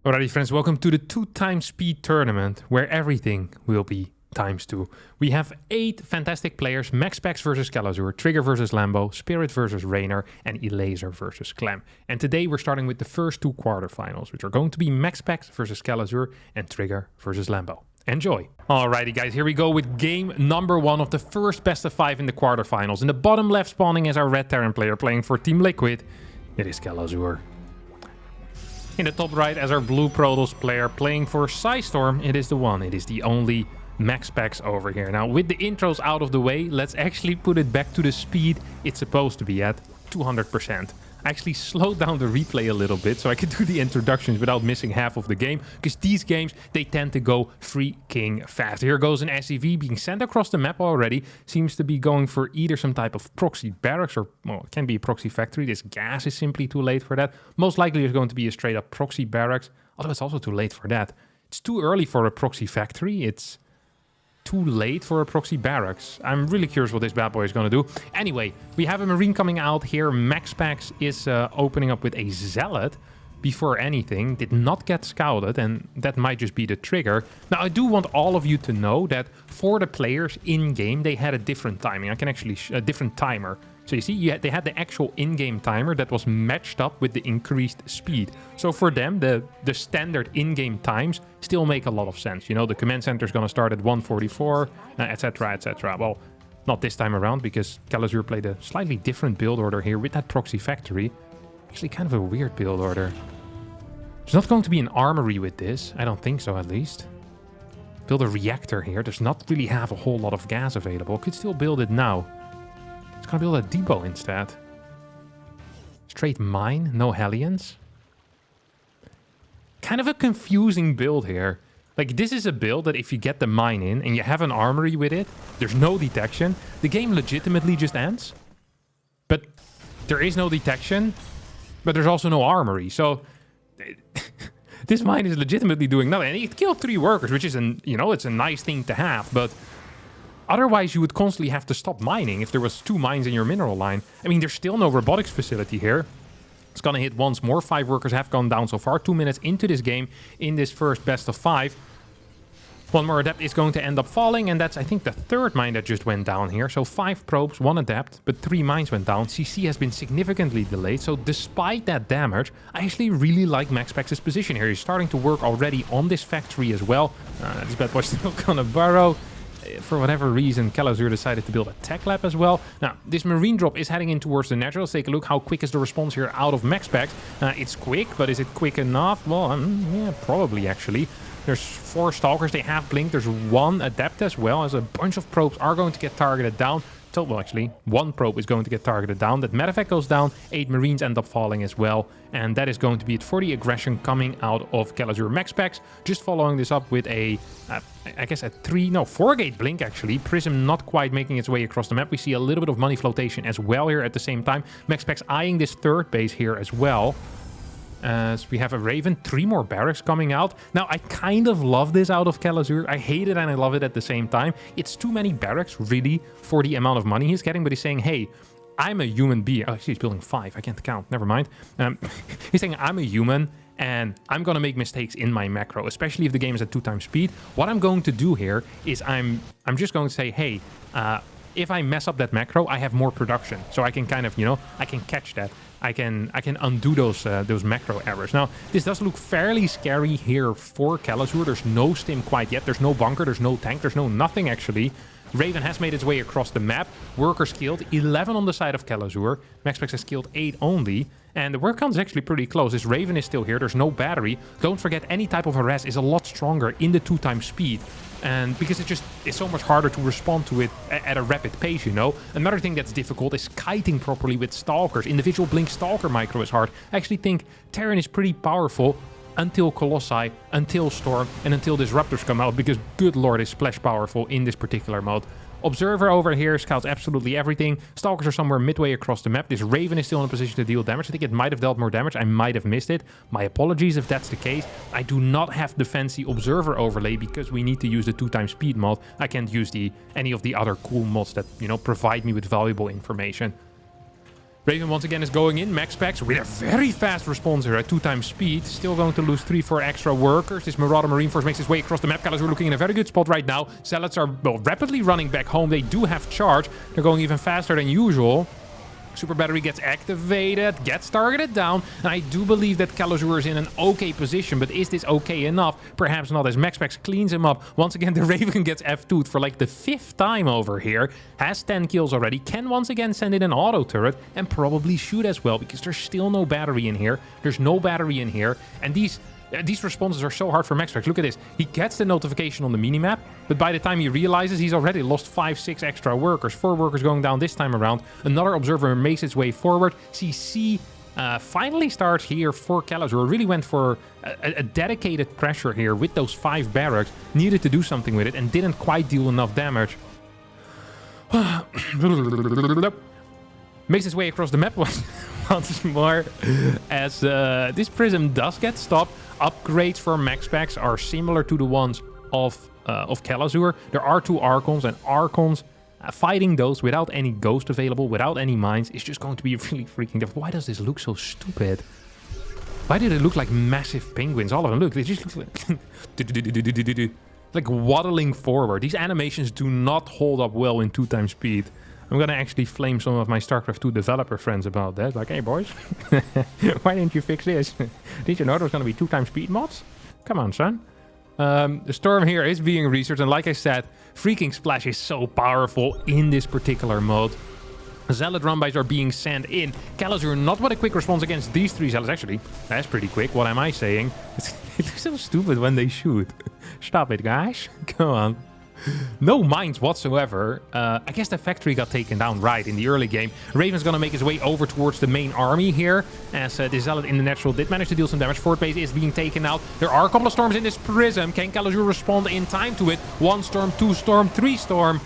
Alrighty friends, welcome to the 2x speed tournament where everything will be ×2. We have 8 fantastic players: Maxpax versus Kalazure, Trigger versus Lambo, Spirit versus Reynor, and Elazer versus Clem. And today we're starting with the first 2 quarterfinals, which are going to be Maxpax versus Kalazure and Trigger versus Lambo. Enjoy! Alrighty guys, here we go with game number 1 of the first best of 5 in the quarterfinals. In the bottom left spawning is our red Terran player playing for Team Liquid. It is Kelazure. In the top right as our blue Protoss player playing for Storm, it is the one. It is the only Maxpax over here. Now with the intros out of the way, let's actually put it back to the speed it's supposed to be at, 200%. I actually slowed down the replay a little bit so I could do the introductions without missing half of the game, because these games, they tend to go freaking fast. Here goes an SCV being sent across the map already. Seems to be going for either some type of proxy barracks or, well, it can be a proxy factory. This gas is simply too late for that. Most likely it's going to be a straight up proxy barracks, although it's also too late for that. It's too early for a proxy factory. It's too late for a proxy barracks. I'm really curious what this bad boy is going to do. Anyway, we have a Marine coming out here. Maxpax is opening up with a Zealot before anything. Did not get scouted, and that might just be the trigger. Now, I do want all of you to know that for the players in-game, they had a different timing. I can actually... a different timer. So you see, they had the actual in-game timer that was matched up with the increased speed. So for them, the standard in-game times still make a lot of sense. You know, the command center is going to start at 144, etc., etc. Well, not this time around, because Kalazure played a slightly different build order here with that proxy factory. Actually, kind of a weird build order. There's not going to be an armory with this. I don't think so, at least. Build a reactor here. Does not really have a whole lot of gas available. Could still build it now. Gonna build a depot instead. Straight mine, no Hellions. Kind of a confusing build here. Like, this is a build that if you get the mine in and you have an armory with it, there's no detection. The game legitimately just ends. But there is no detection, but there's also no armory. So this mine is legitimately doing nothing. And it killed 3 workers, which is it's a nice thing to have, but otherwise, you would constantly have to stop mining if there was 2 mines in your mineral line. I mean, there's still no robotics facility here. It's gonna hit once more. 5 workers have gone down so far. 2 minutes into this game, in this first best of 5. 1 more adept is going to end up falling, and that's, I think, the 3rd mine that just went down here. So 5 probes, 1 adept, but 3 mines went down. CC has been significantly delayed, so despite that damage, I actually really like Maxpax's position here. He's starting to work already on this factory as well. This bad boy's still gonna burrow. For whatever reason, Kelazure decided to build a tech lab as well. Now, this marine drop is heading in towards the natural. Let's take a look. How quick is the response here out of Maxpax? It's quick, but is it quick enough? Well, yeah, probably actually. There's 4 stalkers. They have blinked. There's 1 adept as well, as a bunch of probes are going to get targeted down. Well, actually, 1 probe is going to get targeted down. That medevac goes down. 8 marines end up falling as well. And that is going to be it for the aggression coming out of Kelazure. Maxpax just following this up with a, I guess a 4-gate blink actually. Prism not quite making its way across the map. We see a little bit of money flotation as well here at the same time. Maxpax eyeing this 3rd base here as well. As we have a Raven, 3 more barracks coming out. Now, I kind of love this out of Kalazure. I hate it and I love it at the same time. It's too many barracks, really, for the amount of money he's getting. But he's saying, hey, I'm a human being. Oh, actually, he's building 5. I can't count. Never mind. He's saying, I'm a human, and I'm going to make mistakes in my macro, especially if the game is at 2x speed. What I'm going to do here is I'm just going to say, hey, if I mess up that macro, I have more production. So I can kind of, I can catch that. I can undo those macro errors. Now, this does look fairly scary here for Kalazure. There's no stim quite yet. There's no bunker. There's no tank. There's no nothing, actually. Raven has made its way across the map. Workers killed. 11 on the side of Kalazure. Maxpax has killed 8 only. And the work count is actually pretty close. This Raven is still here. There's no battery. Don't forget, any type of harass is a lot stronger in the 2x speed. And because it's so much harder to respond to it at a rapid pace, Another thing that's difficult is kiting properly with stalkers. Individual blink stalker micro is hard. I actually think Terran is pretty powerful until Colossi, until Storm, and until Disruptors come out, because good lord is splash powerful in this particular mode. Observer over here scouts absolutely everything. Stalkers are somewhere midway across the map. This Raven is still in a position to deal damage. I think it might have dealt more damage. I might have missed it. My apologies if that's the case. I do not have the fancy Observer overlay because we need to use the 2x speed mod. I can't use any of the other cool mods that, provide me with valuable information. Raven once again is going in. Maxpax with a very fast response here at 2 times speed. Still going to lose 3-4 extra workers. This Marauder Marine Force makes its way across the map. Kalazure looking in a very good spot right now. Zealots are rapidly running back home. They do have charge. They're going even faster than usual. Super Battery gets activated, gets targeted down, and I do believe that Kalazure is in an okay position, but is this okay enough? Perhaps not, as Maxpax cleans him up. Once again, the Raven gets F2'd for like the 5th time over here, has 10 kills already, can once again send in an auto turret, and probably shoot as well, because there's still no battery in here. There's no battery in here, and these responses are so hard for Maxpax. Look at this. He gets the notification on the minimap, but by the time he realizes, he's already lost 5-6 extra workers. 4 workers going down this time around. Another observer makes its way forward. CC finally starts here for Kalazure. Really went for a dedicated pressure here with those 5 barracks. Needed to do something with it and didn't quite deal enough damage. Makes its way across the map once more as this prism does get stopped. Upgrades for Maxpax are similar to the ones of Kelazure. There are 2 Archons, and Archons fighting those without any ghost available, without any mines, is just going to be really freaking difficult. Why does this look so stupid? Why do they look like massive penguins? All of them, look, they just look like waddling forward. These animations do not hold up well in 2 times speed. I'm going to actually flame some of my StarCraft 2 developer friends about that. Like, hey, boys, why didn't you fix this? Did you know there was going to be 2 times speed mods? Come on, son. The storm here is being researched. And like I said, freaking Splash is so powerful in this particular mode. Zealot run-bys are being sent in. Kalazure not with a quick response against these 3 Zealots. Actually, that's pretty quick. What am I saying? It looks so stupid when they shoot. Stop it, guys. Come on. No mines whatsoever. I guess the factory got taken down right in the early game. Raven's gonna make his way over towards the main army here, as the Zealot in the natural did manage to deal some damage. Fort base is being taken out. There are a couple of storms in this prism. Can Kalazure respond in time to it? 1 storm, 2 storm, 3 storm.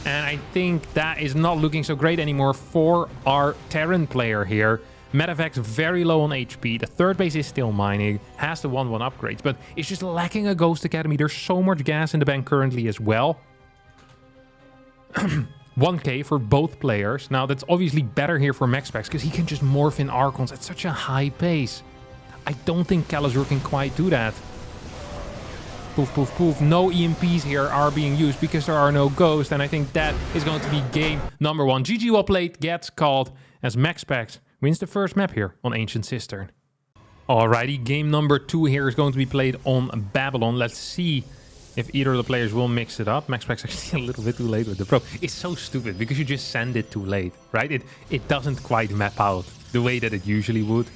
And I think that is not looking so great anymore for our Terran player here. Medevacs very low on HP. The 3rd base is still mining. Has the 1-1 upgrades, but it's just lacking a Ghost Academy. There's so much gas in the bank currently as well. 1k for both players. Now, that's obviously better here for Maxpax, because he can just morph in Archons at such a high pace. I don't think Kalazure can quite do that. Poof, poof, poof. No EMPs here are being used because there are no ghosts, and I think that is going to be game number 1. GG well played gets called as Maxpax wins the first map here on Ancient Cistern. Alrighty, game number 2 here is going to be played on Babylon. Let's see if either of the players will mix it up. Maxpax actually a little bit too late with the probe. It's so stupid because you just send it too late, right? It doesn't quite map out the way that it usually would.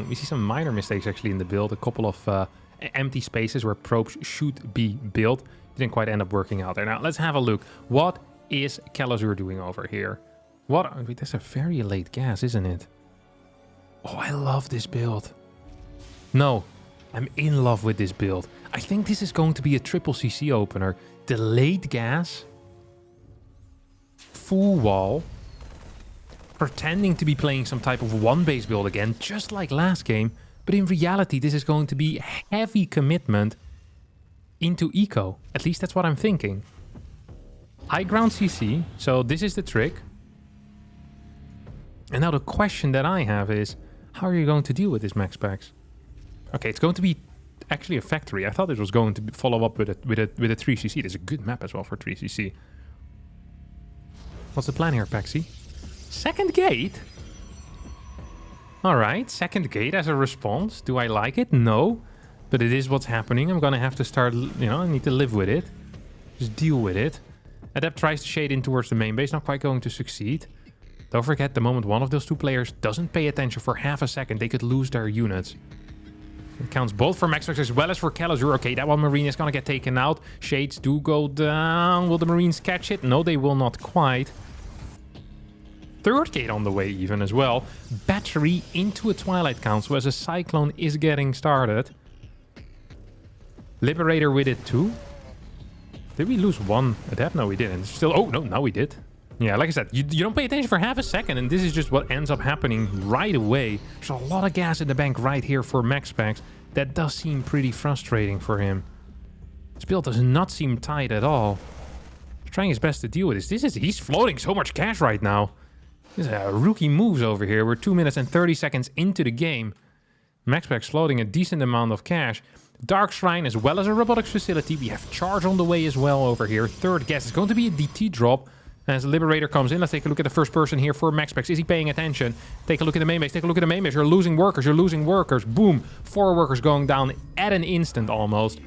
We see some minor mistakes actually in the build. A couple of empty spaces where probes should be built. Didn't quite end up working out there. Now, let's have a look. What is Kelazure doing over here? Wait, that's a very late gas, isn't it? Oh, I love this build. No, I'm in love with this build. I think this is going to be a triple CC opener. Delayed gas. Full wall. Pretending to be playing some type of 1-base build again, just like last game. But in reality, this is going to be heavy commitment into eco. At least that's what I'm thinking. High ground CC, so this is the trick. And now the question that I have is, how are you going to deal with this Maxpax? Okay, it's going to be actually a factory. I thought it was going to follow up with a 3cc. There's a good map as well for 3cc. What's the plan here, Paxi? Second gate? Alright, second gate as a response. Do I like it? No. But it is what's happening. I'm gonna have to start, I need to live with it. Just deal with it. Adept tries to shade in towards the main base. Not quite going to succeed. Don't forget, the moment one of those 2 players doesn't pay attention for half a second, they could lose their units. It counts both for Maxpax as well as for Kalazure. Okay, that one Marine is gonna get taken out. Shades do go down. Will the Marines catch it? No, they will not quite. 3rd gate on the way even as well. Battery into a Twilight Council as a Cyclone is getting started. Liberator with it too. Did we lose 1 Adept? No, we didn't. Still, oh no, now we did. Yeah, like I said, you don't pay attention for half a second, and this is just what ends up happening right away. There's a lot of gas in the bank right here for Maxpax. That does seem pretty frustrating for him. This build does not seem tight at all. He's trying his best to deal with this. He's floating so much cash right now. These are rookie moves over here. We're 2 minutes and 30 seconds into the game. MaxPacks floating a decent amount of cash. Dark Shrine as well as a robotics facility. We have charge on the way as well over here. Third guess is going to be a DT drop. As Liberator comes in, let's take a look at the first person here for MaxPacks. Is he paying attention? Take a look at the main base. Take a look at the main base. You're losing workers. You're losing workers. Boom. 4 workers going down at an instant almost.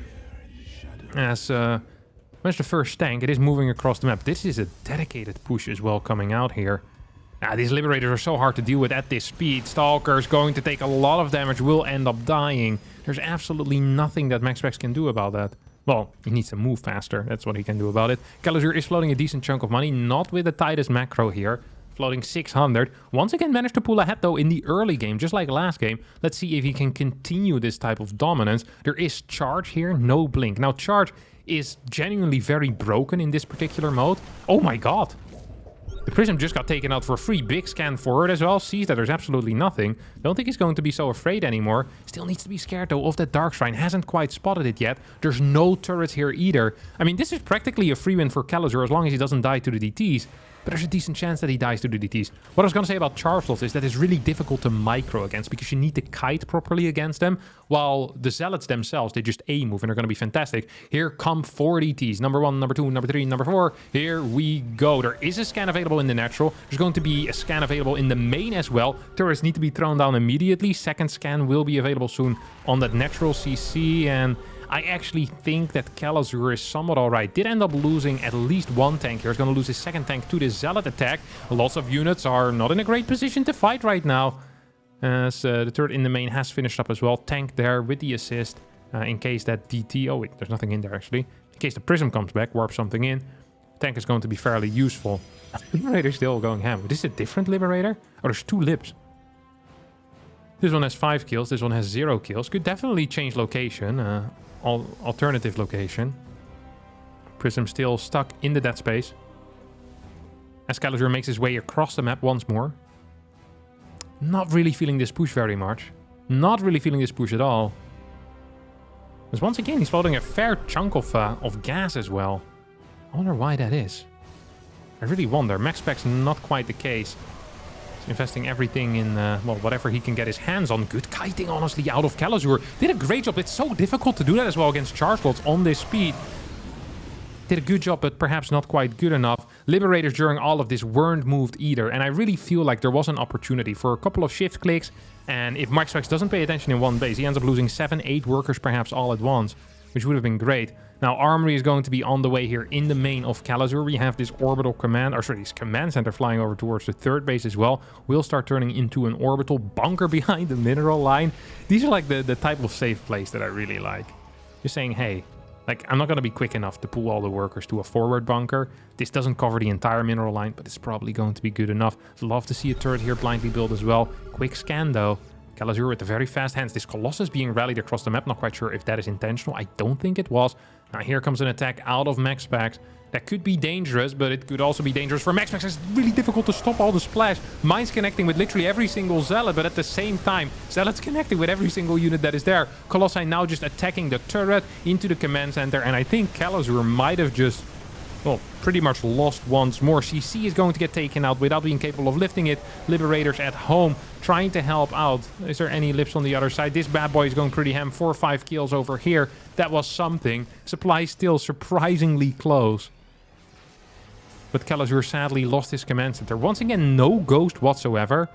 As where's the first tank? It is moving across the map. This is a dedicated push as well coming out here. Now, these Liberators are so hard to deal with at this speed. Stalker's going to take a lot of damage, will end up dying. There's absolutely nothing that MaxPacks can do about that. Well, he needs to move faster. That's what he can do about it. Kalazure is floating a decent chunk of money, not with the tightest macro here. Floating 600. Once again managed to pull ahead though in the early game, just like last game. Let's see if he can continue this type of dominance. There is charge here, no blink. Now charge is genuinely very broken in this particular mode. Oh my god. The Prism just got taken out for free. Big scan forward as well. Sees that there's absolutely nothing. Don't think he's going to be so afraid anymore. Still needs to be scared though of that Dark Shrine. Hasn't quite spotted it yet. There's no turrets here either. I mean, this is practically a free win for Kalazure as long as he doesn't die to the DTs. But there's a decent chance that he dies to the DTs. What I was going to say about charge slots is that it's really difficult to micro against because you need to kite properly against them. While the Zealots themselves, they just A-move and they're going to be fantastic. Here come 4 DTs. Number 1, number 2, number 3, number 4. Here we go. There is a scan available in the natural. There's going to be a scan available in the main as well. Turrets need to be thrown down immediately. Second scan will be available soon on that natural CC. And I actually think that Kelazure is somewhat alright. Did end up losing at least 1 tank here. He's going to lose his second tank to this Zealot attack. Lots of units are not in a great position to fight right now. As the turret in the main has finished up as well. Tank there with the assist. In case that DT... Oh wait, there's nothing in there actually. In case the Prism comes back, warp something in. Tank is going to be fairly useful. Liberator still going ham. This is a different Liberator? Oh, there's 2 Libs. This one has 5 kills. This one has 0 kills. Could definitely change location. Alternative location. Prism still stuck in the dead space. As Kalazure makes his way across the map once more. Not really feeling this push very much. Not really feeling this push at all. Because once again, he's floating a fair chunk of gas as well. I wonder why that is. I really wonder. MaxPacks not quite the case. He's investing everything in, well, whatever he can get his hands on. Good kiting, honestly, out of Kalazure. Did a great job. It's so difficult to do that as well against charge slots on this speed. Did a good job, but perhaps not quite good enough. Liberators during all of this weren't moved either. And I really feel like there was an opportunity for a couple of shift clicks. And if MaxPacks doesn't pay attention in one base, he ends up losing 7, 8 workers perhaps all at once, which would have been great. Now, Armory is going to be on the way here in the main of Kalazure. We have this orbital command, or sorry, this command center flying over towards the third base as well. We'll start turning into an orbital bunker behind the mineral line. These are like the type of safe place that I really like. Just saying, hey, like, I'm not going to be quick enough to pull all the workers to a forward bunker. This doesn't cover the entire mineral line, but it's probably going to be good enough. I'd love to see a turret here blindly built as well. Quick scan, though. Kalazure with the very fast hands. This Colossus being rallied across the map. Not quite sure if that is intentional. I don't think it was. Now here comes an attack out of MaxPacks. That could be dangerous, but it could also be dangerous for MaxPacks. It's really difficult to stop all the splash. Mines connecting with literally every single Zealot, but at the same time, Zealot's connecting with every single unit that is there. Colossi now just attacking the turret into the command center, and I think Kalazure might have just, well, pretty much lost once more. CC is going to get taken out without being capable of lifting it. Liberators at home trying to help out. Is there any lips on the other side? This bad boy is going pretty ham. 4 or 5 kills over here. That was something. Supply still surprisingly close. But Kalazure sadly lost his command center. Once again, no ghost whatsoever.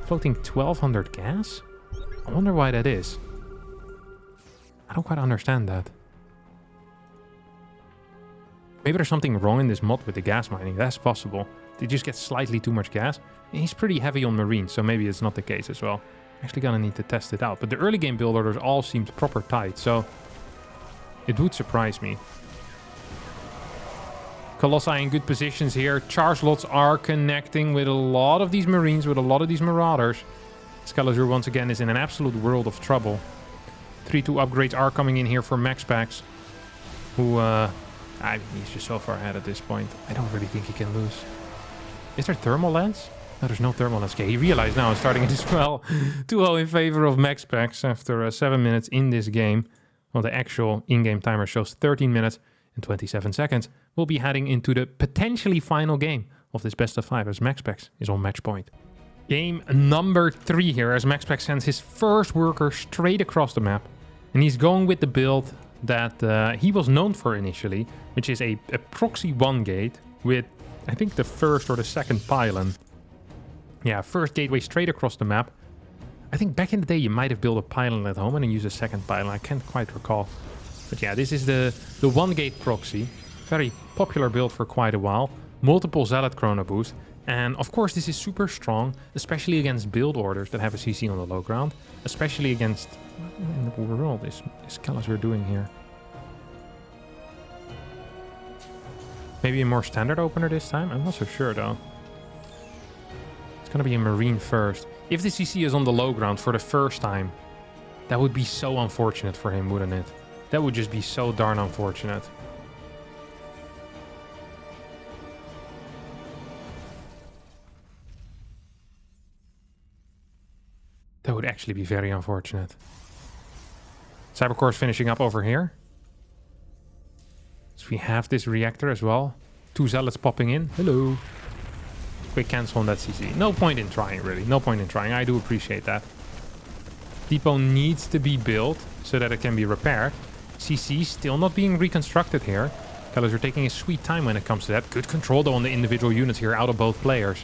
Floating 1200 gas? I wonder why that is. I don't quite understand that. Maybe there's something wrong in this mod with the gas mining. That's possible. They just get slightly too much gas. And he's pretty heavy on marine, so maybe it's not the case as well. Actually gonna need to test it out. But the early game build orders all seemed proper tight, so it would surprise me. Colossi in good positions here. Charge lots are connecting with a lot of these marines, with a lot of these marauders. Kalazure once again is in an absolute world of trouble. 3-2 upgrades are coming in here for MaxPacks, who he's just so far ahead at this point. I don't really think he can lose. Is there thermal lens? No, there's no thermal lens. Okay, he realized now and starting it as well. 2-0 in favor of MaxPacks after 7 minutes in this game. Well, the actual in-game timer shows 13 minutes and 27 seconds. We'll be heading into the potentially final game of this best of 5 as MaxPacks is on match point. Game number 3 here as MaxPacks sends his first worker straight across the map. And he's going with the build that he was known for initially, which is a proxy 1 gate with, I think, the first or the second pylon. Yeah, first gateway straight across the map. I think back in the day you might have built a pylon at home and then use a second pylon. I can't quite recall. But yeah, this is the 1 gate proxy. Very popular build for quite a while. Multiple Zealot chrono boost. And of course this is super strong, especially against build orders that have a CC on the low ground. Especially against... What in the world is Kalazure doing here? Maybe a more standard opener this time? I'm not so sure though. It's gonna be a Marine first. If the CC is on the low ground for the first time, that would be so unfortunate for him, wouldn't it? That would just be so darn unfortunate. That would actually be very unfortunate. Cybercore is finishing up over here. So we have this reactor as well. 2 zealots popping in. Hello. Quick cancel on that CC. No point in trying, really. No point in trying. I do appreciate that. Depot needs to be built so that it can be repaired. CC still not being reconstructed here. Kalazure taking his sweet time when it comes to that. Good control though on the individual units here out of both players.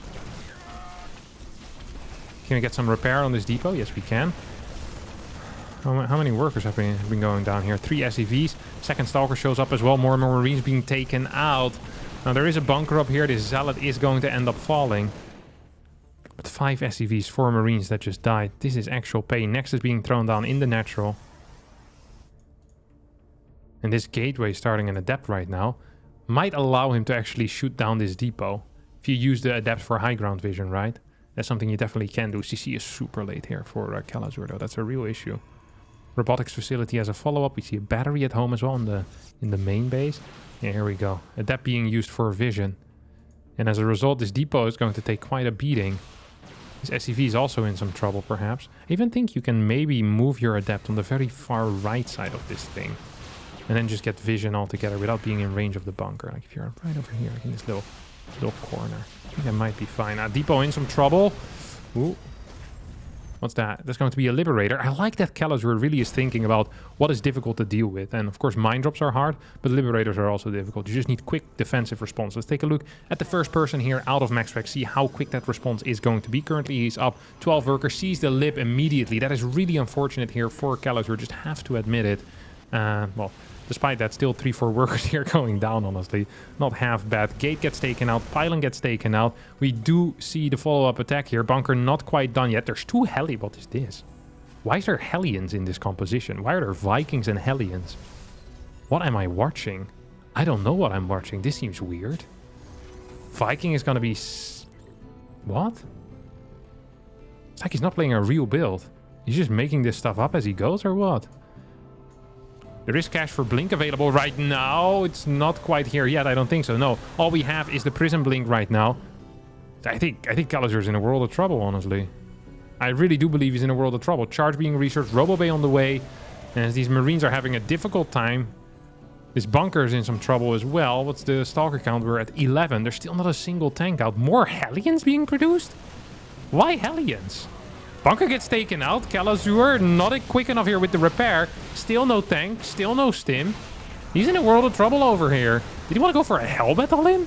Can we get some repair on this depot? Yes, we can. How many workers have been going down here? 3 SCVs. Second Stalker shows up as well. More and more Marines being taken out. Now there is a bunker up here. This Zealot is going to end up falling. But 5 SCVs, 4 Marines that just died. This is actual pain. Next is being thrown down in the natural. And this gateway starting an adept right now might allow him to actually shoot down this depot. If you use the adept for high ground vision, right? That's something you definitely can do. CC is super late here for Kelazure though. That's a real issue. Robotics facility as a follow-up. We see a battery at home as well in the main base. Yeah, here we go. Adept being used for vision. And as a result, this depot is going to take quite a beating. This SCV is also in some trouble, perhaps. I even think you can maybe move your adept on the very far right side of this thing. And then just get vision altogether without being in range of the bunker. Like if you're right over here, like in this little corner. I think that might be fine. Depot in some trouble. Ooh. What's that? That's going to be a Liberator. I like that Kalazure really is thinking about what is difficult to deal with. And of course, mine drops are hard, but Liberators are also difficult. You just need quick defensive response. Let's take a look at the first person here out of MaxPacks. See how quick that response is going to be. Currently, he's up 12 workers. Sees the Lib immediately. That is really unfortunate here for Kalazure. Just have to admit it. Well, despite that, still 3-4 workers here going down, honestly. Not half bad. Gate gets taken out. Pylon gets taken out. We do see the follow-up attack here. Bunker not quite done yet. There's 2 Heli. What is this? Why is there Hellions in this composition? Why are there Vikings and Hellions? What am I watching? I don't know what I'm watching. This seems weird. Viking is going to be... What? It's like he's not playing a real build. He's just making this stuff up as he goes, or what? There is cash for Blink available right now. It's not quite here yet. I don't think so. No, all we have is the Prism Blink right now. I think Kalazure's in a world of trouble, honestly. I really do believe he's in a world of trouble. Charge being researched, Robo-Bay on the way. And as these Marines are having a difficult time, this bunker is in some trouble as well. What's the Stalker count? We're at 11. There's still not a single tank out. More Hellions being produced? Why Hellions? Bunker gets taken out. Kalazure not quick enough here with the repair. Still no tank. Still no stim. He's in a world of trouble over here. Did he want to go for a Hellbat all-in?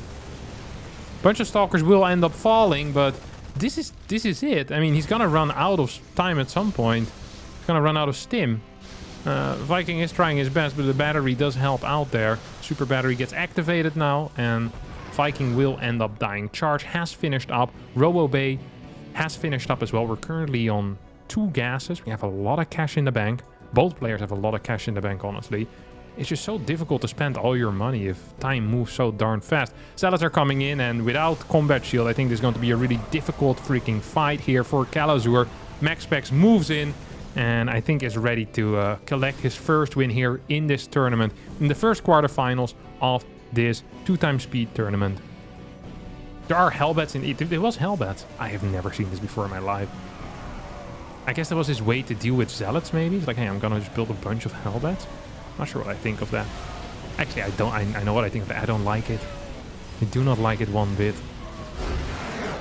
Bunch of Stalkers will end up falling, but this is it. I mean, he's gonna run out of time at some point. He's gonna run out of stim. Viking is trying his best, but the battery does help out there. Super battery gets activated now, and Viking will end up dying. Charge has finished up. Robo-Bay has finished up as well. We're currently on 2 gases. We have a lot of cash in the bank. Both players have a lot of cash in the bank, honestly. It's just so difficult to spend all your money if time moves so darn fast. Zealots are coming in, and without combat shield, I think this is going to be a really difficult freaking fight here for Kalazure. MaxPacks moves in, and I think is ready to collect his first win here in this tournament, in the first quarterfinals of this 2x speed tournament. There are Hellbats in it. There was Hellbats. I have never seen this before in my life. I guess that was his way to deal with Zealots, maybe. It's like, hey, I'm gonna just build a bunch of Hellbats. Not sure what I think of that. Actually, I know what I think of that. I don't like it. I do not like it one bit.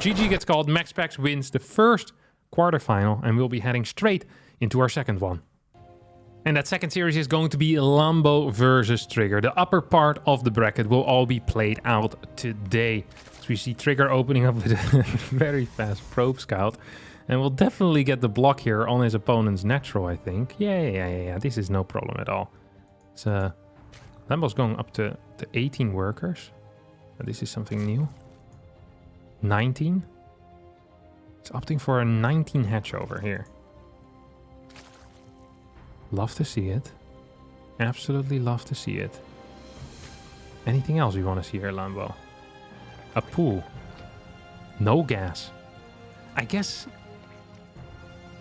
GG gets called. MaxPacks wins the first quarterfinal, and we'll be heading straight into our second one. And that second series is going to be Lambo versus Trigger. The upper part of the bracket will all be played out today. So we see Trigger opening up with a very fast probe scout. And we'll definitely get the block here on his opponent's natural, I think. Yeah. This is no problem at all. So Lambo's going up to 18 workers. This is something new. 19. It's opting for a 19 hatch over here. Love to see it. Absolutely love to see it. Anything else we want to see here, Lambo? A pool. No gas. I guess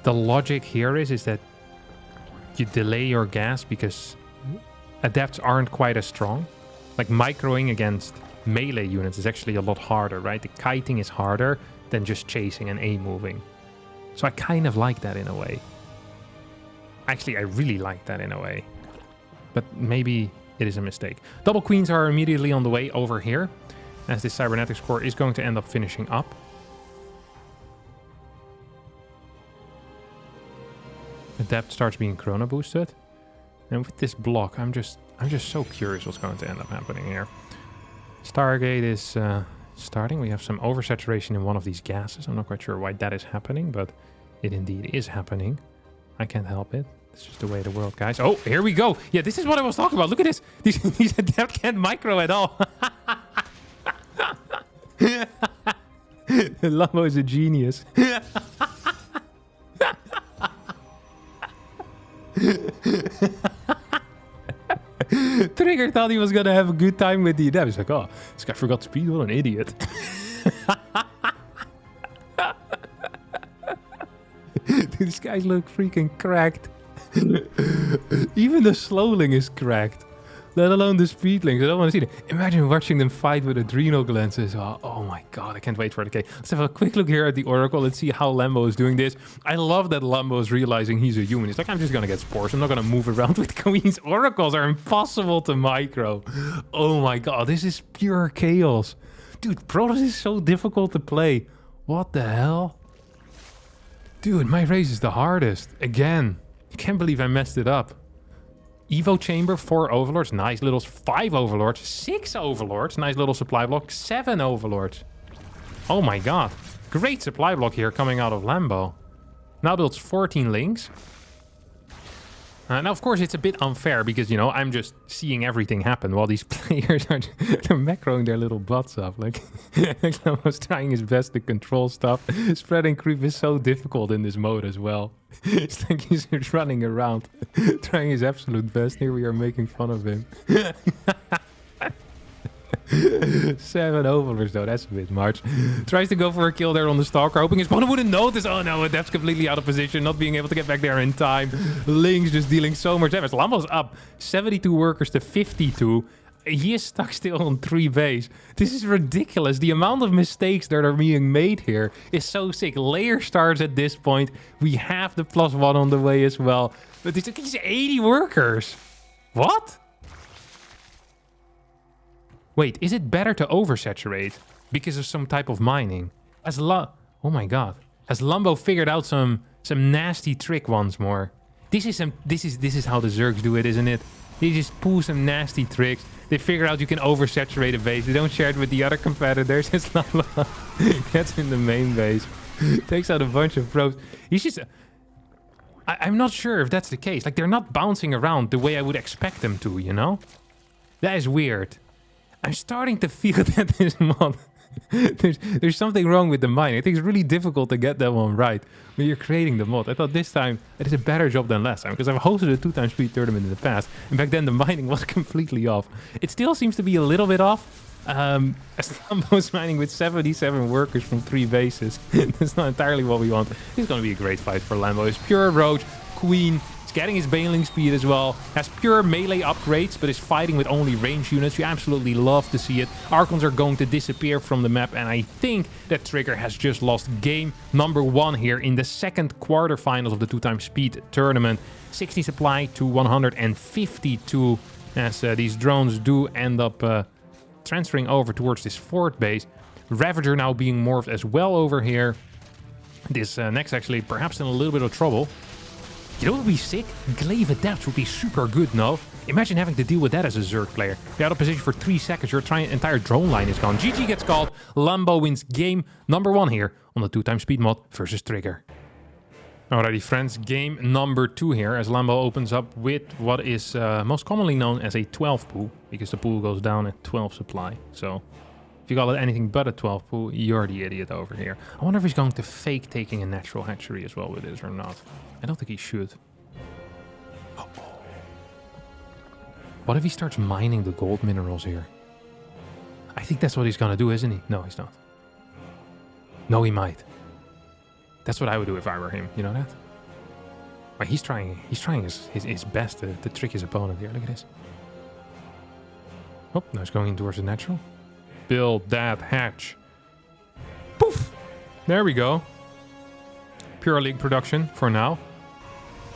the logic here is that you delay your gas because adepts aren't quite as strong. Like microing against melee units is actually a lot harder, right? The kiting is harder than just chasing and A-moving. So I kind of like that in a way. Actually, I really like that in a way. But maybe it is a mistake. Double queens are immediately on the way over here, as this cybernetics core is going to end up finishing up. Adept starts being chrono boosted. And with this block, I'm just so curious what's going to end up happening here. Stargate is starting. We have some oversaturation in one of these gases. I'm not quite sure why that is happening, but it indeed is happening. I can't help it. It's just the way of the world, guys. Oh, here we go. Yeah, this is what I was talking about. Look at this. These adept can't micro at all. Lambo is a genius. Trigger thought he was gonna have a good time with the adept. He's like, oh, this guy forgot speed. What an idiot. Dude, these guys look freaking cracked. Even the slowling is cracked. Let alone the speedlings. I don't want to see them. Imagine watching them fight with adrenal glances. Oh my god, I can't wait for it. Okay, let's have a quick look here at the Oracle. Let's see how Lambo is doing this. I love that Lambo is realizing he's a human. He's like, I'm just going to get spores. I'm not going to move around with queens. Oracles are impossible to micro. Oh my god, this is pure chaos. Dude, Protoss is so difficult to play. What the hell? Dude, my race is the hardest. Again. I can't believe I messed it up. Evo chamber, 4 overlords. Nice little 5 overlords. 6 overlords. Nice little supply block. 7 overlords. Oh my god. Great supply block here coming out of Lambo. Now builds 14 links. Now, of course, it's a bit unfair because, you know, I'm just seeing everything happen while these players are they're macroing their little butts up. Like, Lambo's trying his best to control stuff. Spreading creep is so difficult in this mode as well. It's like he's just running around, trying his absolute best. Here we are making fun of him. 7 overlords though, that's a bit much. Tries to go for a kill there on the Stalker, hoping his opponent wouldn't notice. Oh no, Adept's completely out of position, not being able to get back there in time. Lynx just dealing so much damage. Lambo's up 72 workers to 52. He is stuck still on 3 base. This is ridiculous. The amount of mistakes that are being made here is so sick. Layer starts at this point. We have the +1 on the way as well. But it's 80 workers. What? Wait, is it better to oversaturate because of some type of mining? Oh my god. Has Lambo figured out some nasty trick once more? This is how the Zergs do it, isn't it? They just pull some nasty tricks. They figure out you can oversaturate a base. They don't share it with the other competitors. It's Lambo gets in the main base. Takes out a bunch of probes. He's just... I'm not sure if that's the case. Like, they're not bouncing around the way I would expect them to, you know? That is weird. I'm starting to feel that this mod... there's something wrong with the mining. I think it's really difficult to get that one right when you're creating the mod. I thought this time it is a better job than last time because I've hosted a 2x speed tournament in the past, and back then the mining was completely off. It still seems to be a little bit off. As Lambo's mining with 77 workers from 3 bases. That's not entirely what we want. This is going to be a great fight for Lambo. It's pure Roach, Queen. Getting his bailing speed as well. Has pure melee upgrades, but is fighting with only range units. You absolutely love to see it. Archons are going to disappear from the map, and I think that Trigger has just lost game number 1 here in the second quarterfinals of the 2x speed tournament. 60 supply to 152, as these drones do end up transferring over towards this 4th base. Ravager now being morphed as well over here. This next actually perhaps in a little bit of trouble. You know what would be sick? Glaive Adepts would be super good, no? Imagine having to deal with that as a Zerg player. You're out of position for 3 seconds, your entire drone line is gone. GG gets called. Lambo wins game number 1 here on the 2x speed mod versus Trigger. Alrighty, friends, game number 2 here as Lambo opens up with what is most commonly known as a 12 pool, because the pool goes down at 12 supply. So if you call it anything but a 12 pool, you're the idiot over here. I wonder if he's going to fake taking a natural hatchery as well with this or not. I don't think he should. Oh. What if he starts mining the gold minerals here? I think that's what he's going to do, isn't he? No, he's not. No, he might. That's what I would do if I were him. You know that? But he's trying his best to trick his opponent here. Look at this. Oh, now he's going towards the natural. Build that hatch. Poof! There we go. Pure League production for now.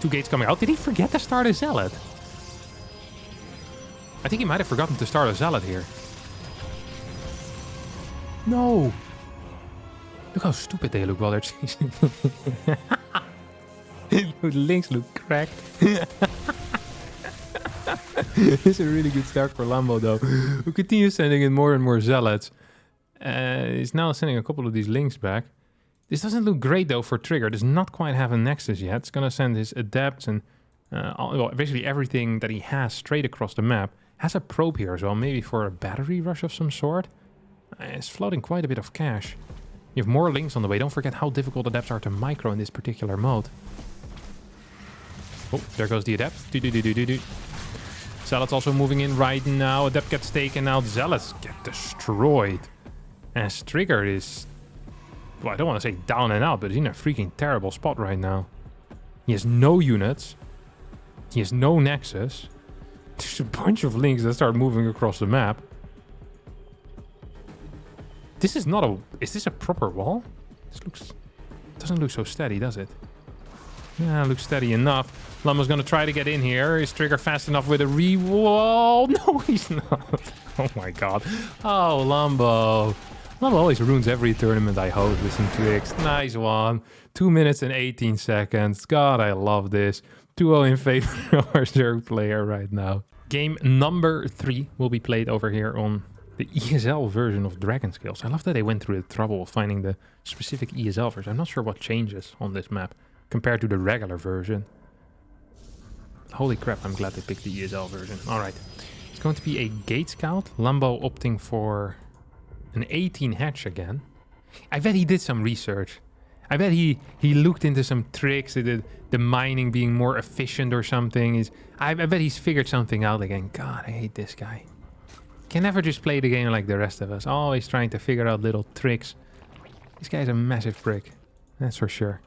2 gates coming out. Did he forget to start a Zealot? I think he might have forgotten to start a Zealot here. No! Look how stupid they look while they're chasing. Links look cracked. It's a really good start for Lambo though. Who continues sending in more and more Zealots. He's now sending a couple of these links back. This doesn't look great though for Trigger. Does not quite have a Nexus yet. It's gonna send his Adepts and well, basically everything that he has straight across the map. Has a probe here as well, maybe for a battery rush of some sort. It's floating quite a bit of cash. You have more links on the way. Don't forget how difficult Adepts are to micro in this particular mode. Oh, there goes the Adept. Zealots also moving in right now. Adept gets taken out. Zealots get destroyed. As Trigger is... Well, I don't want to say down and out, but he's in a freaking terrible spot right now. He has no units. He has no Nexus. There's a bunch of links that start moving across the map. This is not a... Is this a proper wall? This looks... Doesn't look so steady, does it? Yeah, it looks steady enough. Lambo's gonna try to get in here. Is Trigger fast enough with a re-wall? No, he's not. Oh my god. Oh, Lambo. Lambo always ruins every tournament I host with some tricks. Nice one. 2 minutes and 18 seconds. God, I love this. 2-0 in favor of our Zerg player right now. Game number 3 will be played over here on the ESL version of Dragon Scales. I love that they went through the trouble of finding the specific ESL version. I'm not sure what changes on this map compared to the regular version. Holy crap, I'm glad they picked the ESL version. Alright, it's going to be a Gate Scout. Lambo opting for an 18 hatch again. I bet he did some research. I bet he looked into some tricks, the mining being more efficient or something. I bet he's figured something out again. God, I hate this guy. Can never just play the game like the rest of us. Always trying to figure out little tricks. This guy's a massive prick. That's for sure.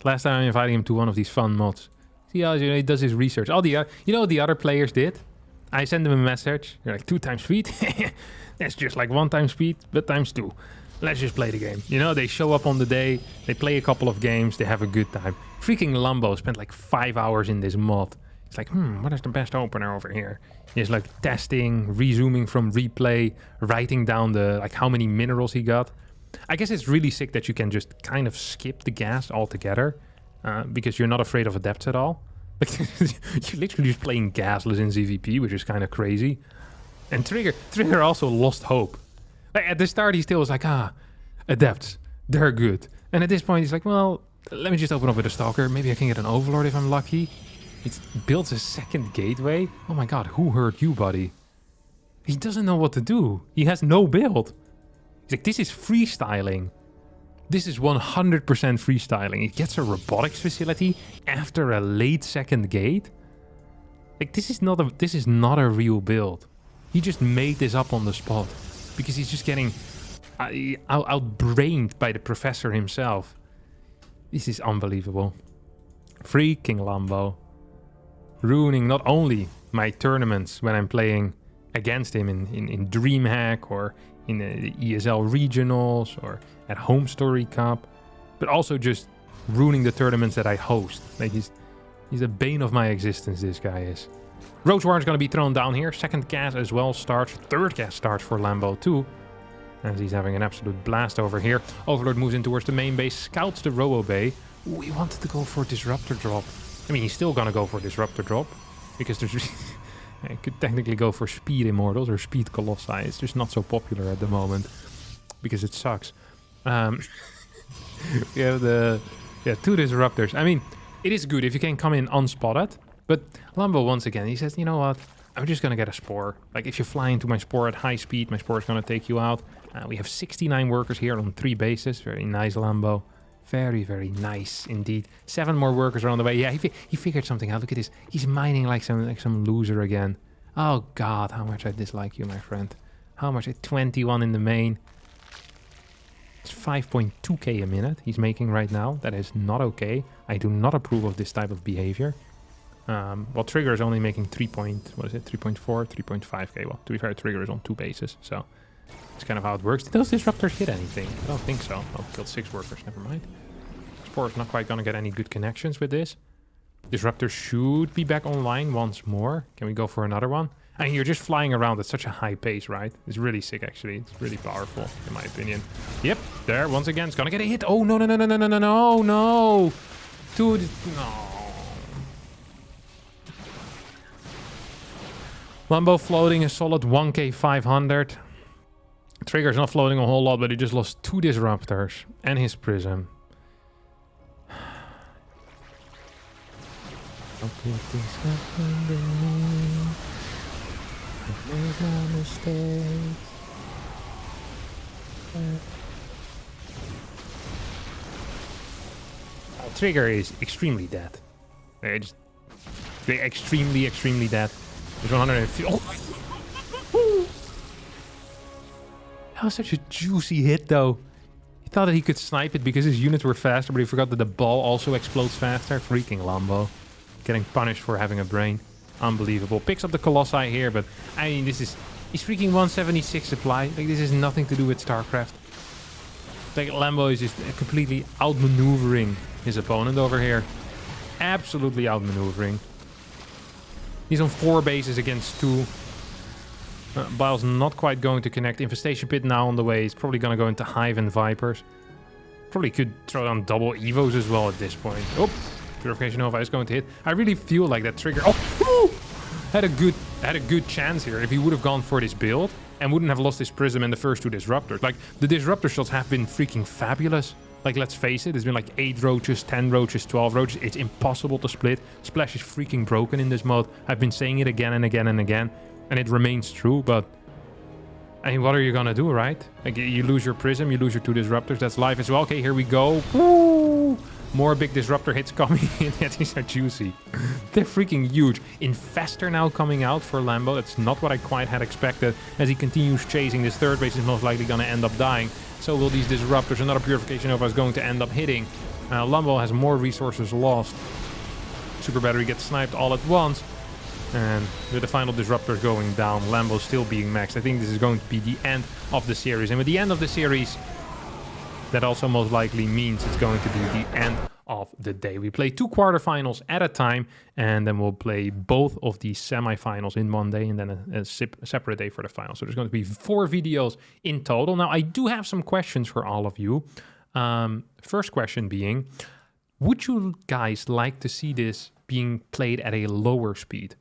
Last time I invited him to one of these fun mods. See how he does his research. You know what the other players did? I send them a message. They're like 2 times speed. That's just like 1 time speed, but times 2. Let's just play the game. You know, they show up on the day. They play a couple of games. They have a good time. Freaking Lambo spent like 5 hours in this mod. It's like, what is the best opener over here? He's like testing, resuming from replay, writing down how many minerals he got. I guess it's really sick that you can just kind of skip the gas altogether because you're not afraid of Adepts at all. Like, you're literally just playing gasless in ZVP, which is kind of crazy. And Trigger also lost hope. Like, at the start, he still was like, Adepts, they're good. And at this point, he's like, well, let me just open up with a Stalker. Maybe I can get an Overlord if I'm lucky. It builds a second gateway. Oh my god, who hurt you, buddy? He doesn't know what to do. He has no build. He's like, this is freestyling. This is 100% freestyling. He gets a robotics facility after a late second gate. Like, this is not a real build. He just made this up on the spot because he's just getting outbrained by the professor himself. This is unbelievable. Freaking Lambo. Ruining not only my tournaments when I'm playing against him in DreamHack or in the ESL regionals or at Home Story Cup, but also just ruining the tournaments that I host. Like, he's the bane of my existence, this guy is. Roach Warren is going to be thrown down here. Second gas as well starts. Third gas starts for Lambo too. as he's having an absolute blast over here. Overlord moves in towards the main base, scouts the Robo Bay. Ooh, he wanted to go for Disruptor drop. I mean, he's still gonna go for Disruptor drop, because there's... I could technically go for Speed Immortals or Speed Colossi. It's just not so popular at the moment, because it sucks. We have two Disruptors. I mean, it is good if you can come in unspotted, but Lambo, once again, he says, you know what? I'm just gonna get a Spore. Like, if you fly into my Spore at high speed, my Spore is gonna take you out. We have 69 workers here on 3 bases. Very nice, Lambo. Very, very nice indeed. 7 more workers are on the way. Yeah, he figured something out. Look at this. He's mining like some loser again. Oh God, how much I dislike you, my friend. How much? 21 in the main. It's 5.2k a minute he's making right now. That is not okay. I do not approve of this type of behavior. Well, Trigger is only making 3.4, 3.5k. Well, to be fair, Trigger is on 2 bases, so that's kind of how it works. Did those Disruptors hit anything? I don't think so. Oh, killed 6 workers. Never mind. Spore is not quite gonna get any good connections with this. Disruptor should be back online once more. Can we go for another one? I mean, you're just flying around at such a high pace, right? It's really sick, actually. It's really powerful, in my opinion. Yep, there, once again, it's gonna get a hit. Oh, no, no, no, no, no, no, no, no, no. Dude, no. Lambo floating a solid 1k 500. Trigger's not floating a whole lot, but he just lost 2 Disruptors and his Prism. How could this happen to me? I made my mistakes. Trigger is extremely dead. Just extremely, extremely dead. There's 150. Oh! That was such a juicy hit, though. He thought that he could snipe it because his units were faster, but he forgot that the ball also explodes faster. Freaking Lambo. Getting punished for having a brain. Unbelievable. Picks up the Colossi here, but I mean, this is... He's freaking 176 supply. Like, this has nothing to do with StarCraft. Like, Lambo is just completely outmaneuvering his opponent over here. Absolutely outmaneuvering. He's on 4 bases against 2. Bile's not quite going to connect. Infestation Pit now on the way. He's probably going to go into Hive and Vipers. Probably could throw down double Evos as well at this point. Oh, Purification Nova is going to hit. I really feel like that Trigger... Oh, had a good chance here if he would have gone for this build and wouldn't have lost his Prism and the first 2 Disruptors. Like, the Disruptor shots have been freaking fabulous. Like, let's face it, there's been like 8 roaches, 10 roaches, 12 roaches. It's impossible to split. Splash is freaking broken in this mode. I've been saying it again and again and again, and it remains true, but... I mean, what are you gonna do, right? Like, you lose your Prism, you lose your 2 Disruptors. That's life as well. Okay, here we go. Woo! More big Disruptor hits coming in. Yeah, these are juicy. They're freaking huge. Infestor now coming out for Lambo. That's not what I quite had expected. As he continues chasing, this 3rd base is most likely gonna end up dying. So will these Disruptors. Another Purification Nova is going to end up hitting. Lambo has more resources lost. Super Battery gets sniped all at once. And with the final Disruptors going down, Lambo still being maxed. I think this is going to be the end of the series. And with the end of the series, that also most likely means it's going to be the end of the day. We play 2 quarterfinals at a time, and then we'll play both of the semifinals in one day, and then a separate day for the final. So there's going to be 4 videos in total. Now, I do have some questions for all of you. First question being, would you guys like to see this being played at a lower speed?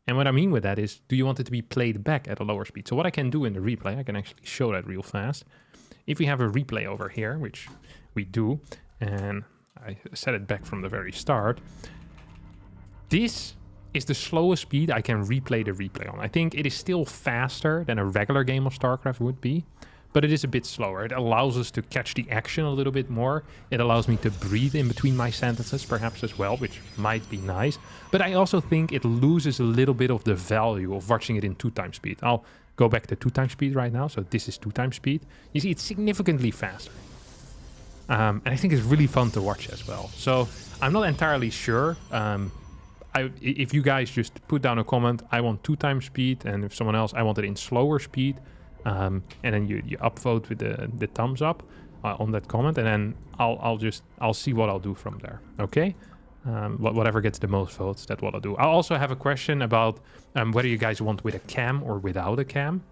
And what I mean with that is, do you want it to be played back at a lower speed? So what I can do in the replay, I can actually show that real fast. If we have a replay over here, which we do, and I set it back from the very start, this is the slowest speed I can replay the replay on. I think it is still faster than a regular game of StarCraft would be, but it is a bit slower. It allows us to catch the action a little bit more. It allows me to breathe in between my sentences, perhaps as well, which might be nice. But I also think it loses a little bit of the value of watching it in 2x speed. I'll go back to 2x speed right now. So this is 2x speed. You see, it's significantly faster. And I think it's really fun to watch as well. So I'm not entirely sure. If you guys just put down a comment, I want 2x speed. And if someone else, I want it in slower speed. And then you upvote with the thumbs up on that comment. And then I'll see what I'll do from there. Okay? Whatever gets the most votes, that's what I'll do. I'll also have a question about whether you guys want with a cam or without a cam.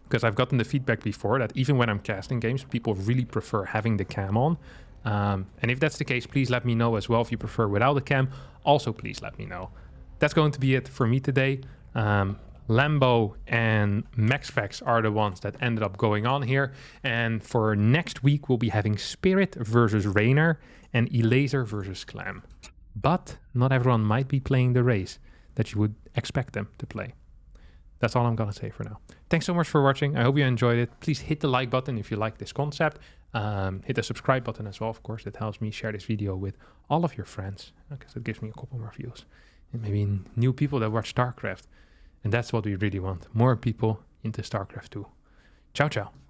because I've gotten the feedback before that even when I'm casting games, people really prefer having the cam on. And if that's the case, please let me know as well. If you prefer without a cam, also please let me know. That's going to be it for me today. Lambo and MaxPacks are the ones that ended up going on here. And for next week, we'll be having Spirit versus Reynor and Elazer versus Clem. But not everyone might be playing the race that you would expect them to play. That's all I'm going to say for now. Thanks so much for watching. I hope you enjoyed it. Please hit the like button if you like this concept. Hit the subscribe button as well, of course. That helps me share this video with all of your friends, because it gives me a couple more views. And maybe new people that watch StarCraft. And that's what we really want. More people into StarCraft 2. Ciao, ciao.